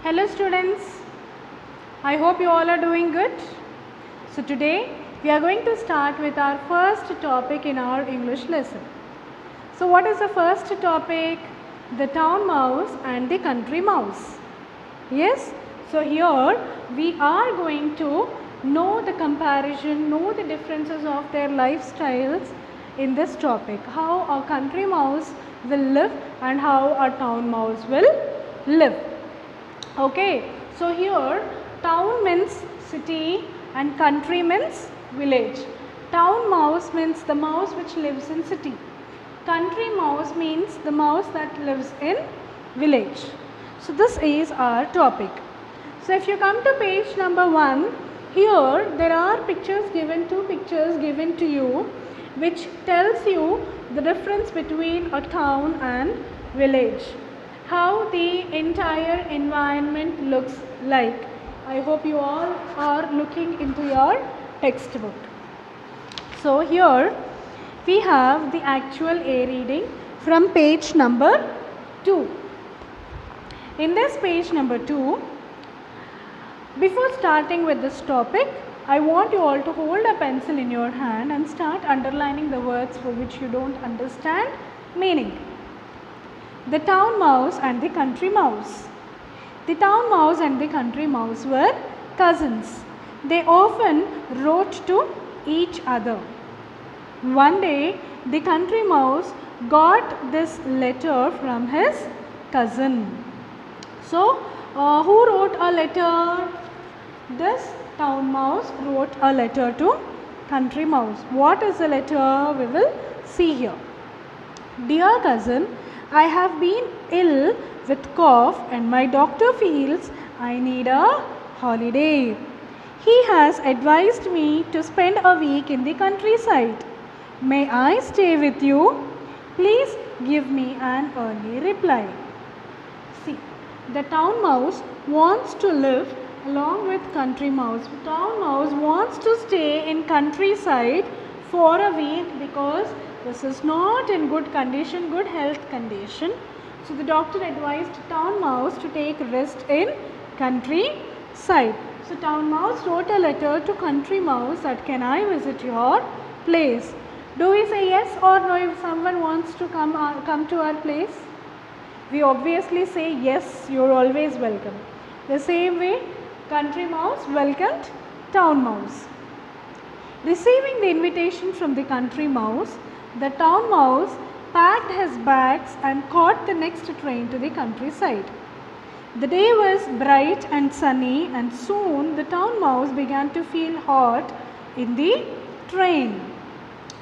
Hello students, I hope you all are doing good. So today we are going to start with our first topic in our English lesson. So what is the first topic? The town mouse and the country mouse. Yes, so here we are going to know the comparison, know the differences of their lifestyles in this topic. How a country mouse will live and how a town mouse will live. Okay, so here town means city and country means village. Town mouse means the mouse which lives in city. Country mouse means the mouse that lives in village. So this is our topic. So if you come to page number 1, here there are two pictures given to you which tells you the difference between a town and village. How the entire environment looks like. I hope you all are looking into your textbook. So here we have the actual A reading from page number 2. In this page number 2, before starting with this topic, I want you all to hold a pencil in your hand and start underlining the words for which you don't understand meaning. The town mouse and the country mouse. The town mouse and the country mouse were cousins. They often wrote to each other. One day, the country mouse got this letter from his cousin. So, who wrote a letter? This town mouse wrote a letter to country mouse. What is the letter? We will see here. Dear cousin, I have been ill with cough and my doctor feels I need a holiday. He has advised me to spend a week in the countryside. May I stay with you? Please give me an early reply. See, the town mouse wants to live along with country mouse. Town mouse wants to stay in countryside for a week because this is not in good condition, good health condition. So the doctor advised town mouse to take rest in countryside. So town mouse wrote a letter to country mouse that can I visit your place? Do we say yes or no if someone wants to come to our place? We obviously say yes, you are always welcome. The same way country mouse welcomed town mouse. Receiving the invitation from the country mouse, the town mouse packed his bags and caught the next train to the countryside. The day was bright and sunny and soon the town mouse began to feel hot in the train.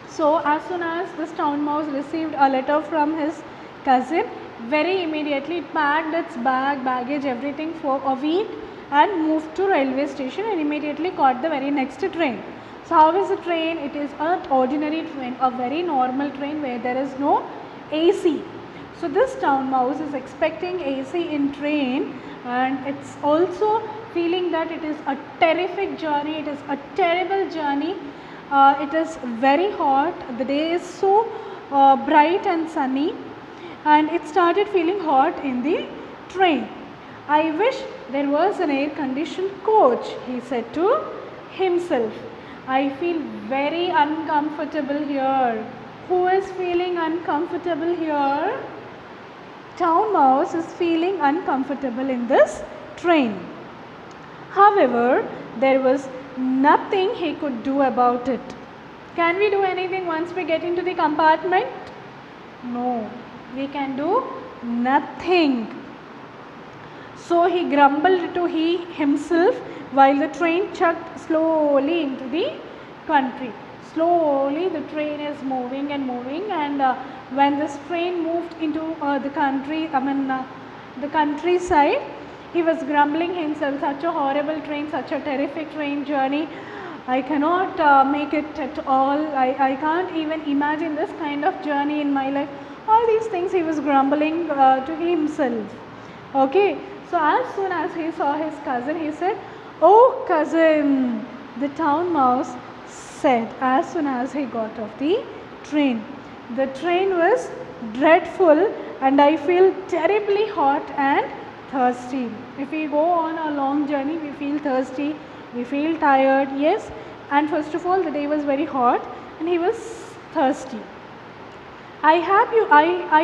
So as soon as this town mouse received a letter from his cousin, very immediately it packed its baggage, everything for a week and moved to railway station and immediately caught the very next train. So how is the train? It is an ordinary train, a very normal train where there is no AC. So this town mouse is expecting AC in train and it's also feeling that it is a terrific journey, it is a terrible journey. It is very hot, the day is so bright and sunny and it started feeling hot in the train. I wish there was an air conditioned coach, he said to himself. I feel very uncomfortable here. Who is feeling uncomfortable here? Town mouse is feeling uncomfortable in this train. However, there was nothing he could do about it. Can we do anything once we get into the compartment? No, we can do nothing. So he grumbled to himself while the train chugged slowly into the country. Slowly the train is moving and when this train moved into the countryside, he was grumbling himself, such a horrible train, such a terrific train journey. I cannot make it at all. I can't even imagine this kind of journey in my life. All these things he was grumbling to himself. Okay, so as soon as he saw his cousin, he said, "Oh cousin," the town mouse said as soon as he got off the train. The train was dreadful and I feel terribly hot and thirsty. If we go on a long journey, we feel thirsty, we feel tired, yes. And first of all, the day was very hot and he was thirsty. I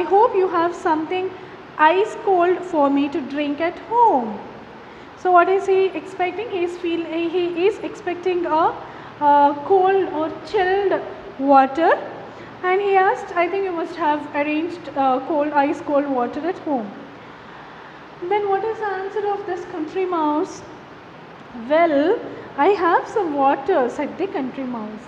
hope you have something ice cold for me to drink at home. So what is he expecting? He is expecting a cold or chilled water, and he asked, I think you must have arranged ice cold water at home. Then what is the answer of this country mouse? Well, I have some water, said the country mouse.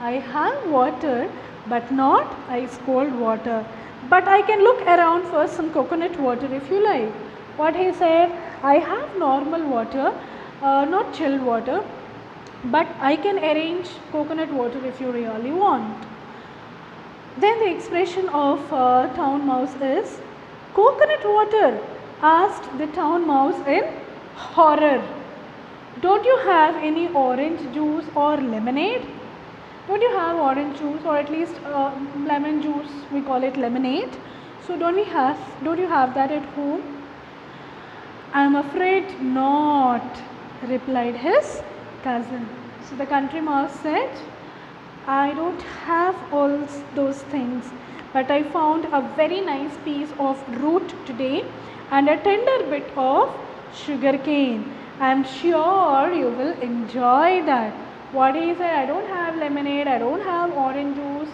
I have water, but not ice cold water. But I can look around for some coconut water if you like. What he said, I have normal water, not chilled water, but I can arrange coconut water if you really want. Then the expression of town mouse is, coconut water, asked the town mouse in horror. Don't you have any orange juice or lemonade? Don't you have orange juice, or at least lemon juice, we call it lemonade. So don't you have that at home? I am afraid not, replied his cousin. So the country mouse said, I don't have all those things, but I found a very nice piece of root today and a tender bit of sugar cane. I am sure you will enjoy that. What he said, I don't have lemonade, I don't have orange juice,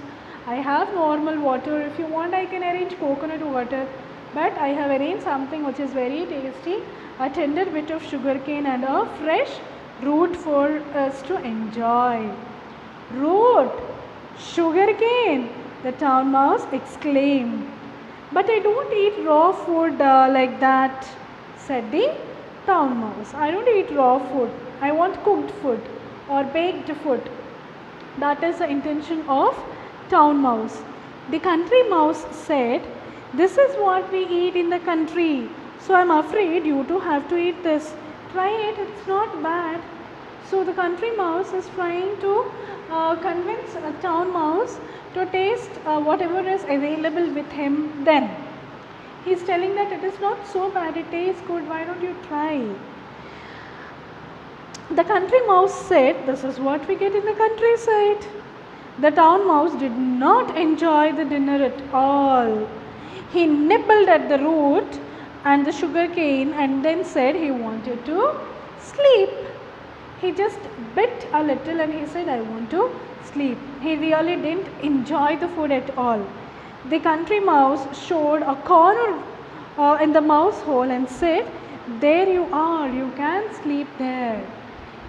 I have normal water. If you want, I can arrange coconut water, but I have arranged something which is very tasty, a tender bit of sugar cane and a fresh root for us to enjoy. Root, sugar cane, the town mouse exclaimed. But I don't eat raw food like that, said the town mouse. I don't eat raw food, I want cooked food or baked food. That is the intention of town mouse. The country mouse said, this is what we eat in the country, so I am afraid you too have to eat this. Try it, it's not bad. So the country mouse is trying to convince a town mouse to taste whatever is available with him then. He is telling that it is not so bad, it tastes good, why don't you try? The country mouse said, this is what we get in the countryside. The town mouse did not enjoy the dinner at all. He nibbled at the root and the sugar cane and then said he wanted to sleep. He just bit a little and he said, I want to sleep. He really didn't enjoy the food at all. The country mouse showed a corner in the mouse hole and said, there you are, you can sleep there.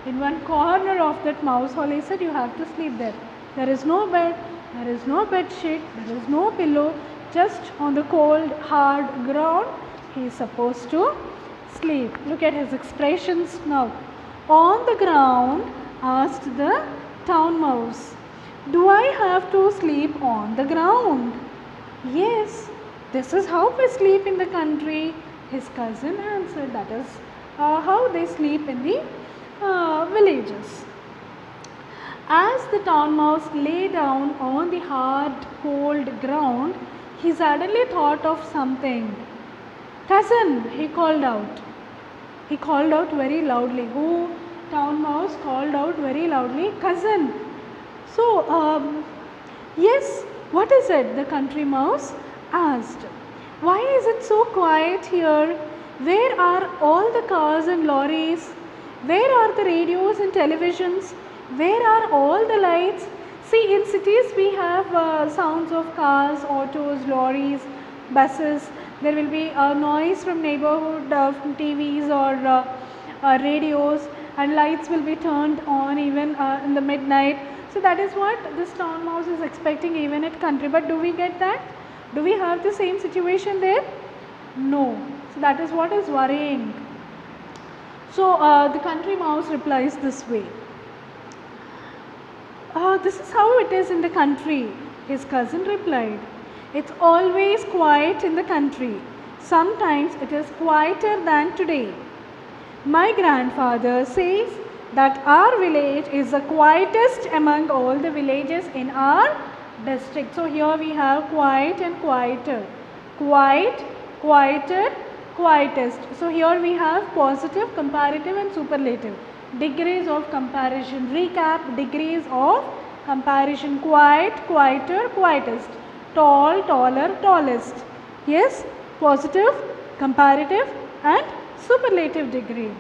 In one corner of that mouse hole, he said, you have to sleep there. There is no bed, there is no bed sheet, there is no pillow, just on the cold, hard ground, he is supposed to sleep. Look at his expressions now. On the ground, asked the town mouse, do I have to sleep on the ground? Yes, this is how we sleep in the country, his cousin answered. That is how they sleep in the villages. As the town mouse lay down on the hard, cold ground, he suddenly thought of something. Cousin, he called out. He called out very loudly. Who? Town mouse called out very loudly, cousin. So, yes, what is it? The country mouse asked. Why is it so quiet here? Where are all the cars and lorries? Where are the radios and televisions? Where are all the lights? See, in cities we have sounds of cars, autos, lorries, buses. There will be a noise from neighborhood TVs or radios, and lights will be turned on even in the midnight. So that is what this town mouse is expecting even at country. But do we get that? Do we have the same situation there? No. So that is what is worrying. So the country mouse replies this way. This is how it is in the country, his cousin replied. It's always quiet in the country. Sometimes it is quieter than today. My grandfather says that our village is the quietest among all the villages in our district. So here we have quiet and quieter. Quiet, quieter, quietest. So here we have positive, comparative and superlative. Degrees of comparison. Recap: degrees of comparison. Quiet, quieter, quietest. Tall, taller, tallest. Yes, positive, comparative and superlative degree.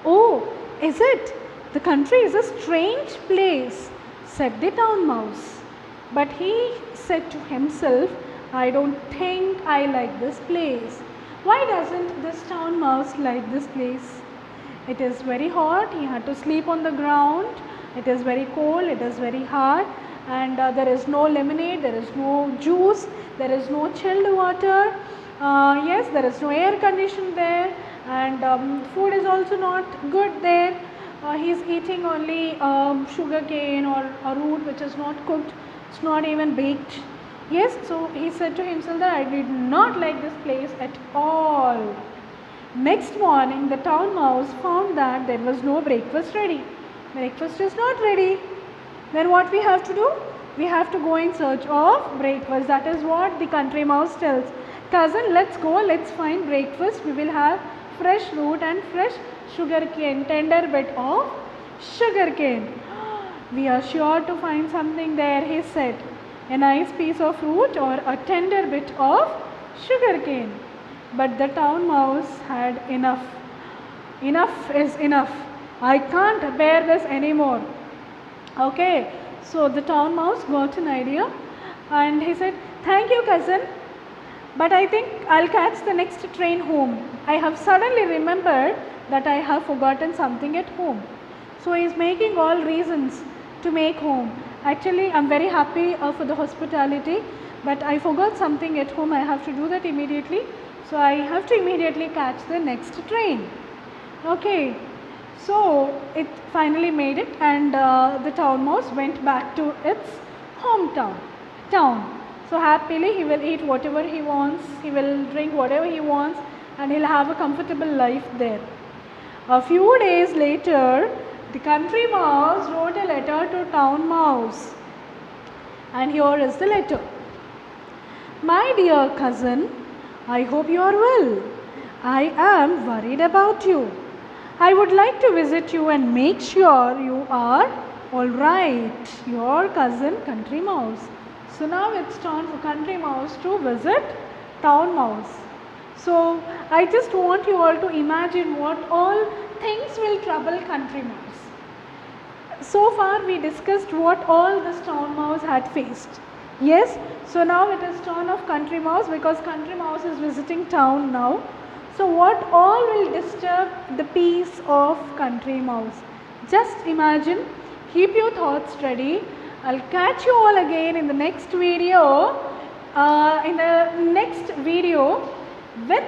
Oh, is it? The country is a strange place, said the town mouse. But he said to himself, I don't think I like this place. Why doesn't this town mouse like this place? It is very hot, he had to sleep on the ground. It is very cold, it is very hard, and there is no lemonade, there is no juice, there is no chilled water. Yes, there is no air condition there, and food is also not good there. He is eating only sugar cane or a root which is not cooked, it's not even baked. Yes, so he said to himself that I did not like this place at all. Next morning the town mouse found that there was no breakfast ready. Breakfast is not ready. Then what we have to do? We have to go in search of breakfast. That is what the country mouse tells. Cousin, let's go, let's find breakfast. We will have fresh root and fresh sugar cane, tender bit of sugar cane. We are sure to find something there, he said. A nice piece of fruit or a tender bit of sugar cane. But the town mouse had enough. Enough is enough. I can't bear this anymore. Okay, so the town mouse got an idea and he said, thank you cousin, but I think I'll catch the next train home. I have suddenly remembered that I have forgotten something at home. So he is making all reasons to make home. Actually, I'm very happy for the hospitality, but I forgot something at home. I have to do that immediately. So I have to immediately catch the next train. Okay, so it finally made it, and the town mouse went back to its hometown. So happily he will eat whatever he wants, he will drink whatever he wants, and he'll have a comfortable life there. A few days later, the country mouse wrote a letter to town mouse, and here is the letter. My dear cousin, I hope you are well. I am worried about you. I would like to visit you and make sure you are alright. Your cousin country mouse. So now it's time for country mouse to visit town mouse. So I just want you all to imagine what all things will trouble country mouse. So far we discussed what all this town mouse had faced. Yes, so now it is turn of country mouse because country mouse is visiting town now. So what all will disturb the peace of country mouse? Just imagine, keep your thoughts ready. I'll catch you all again in the next video, with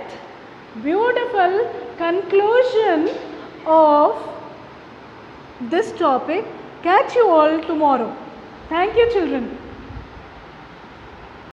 beautiful conclusion of this topic. Catch you all tomorrow. Thank you children.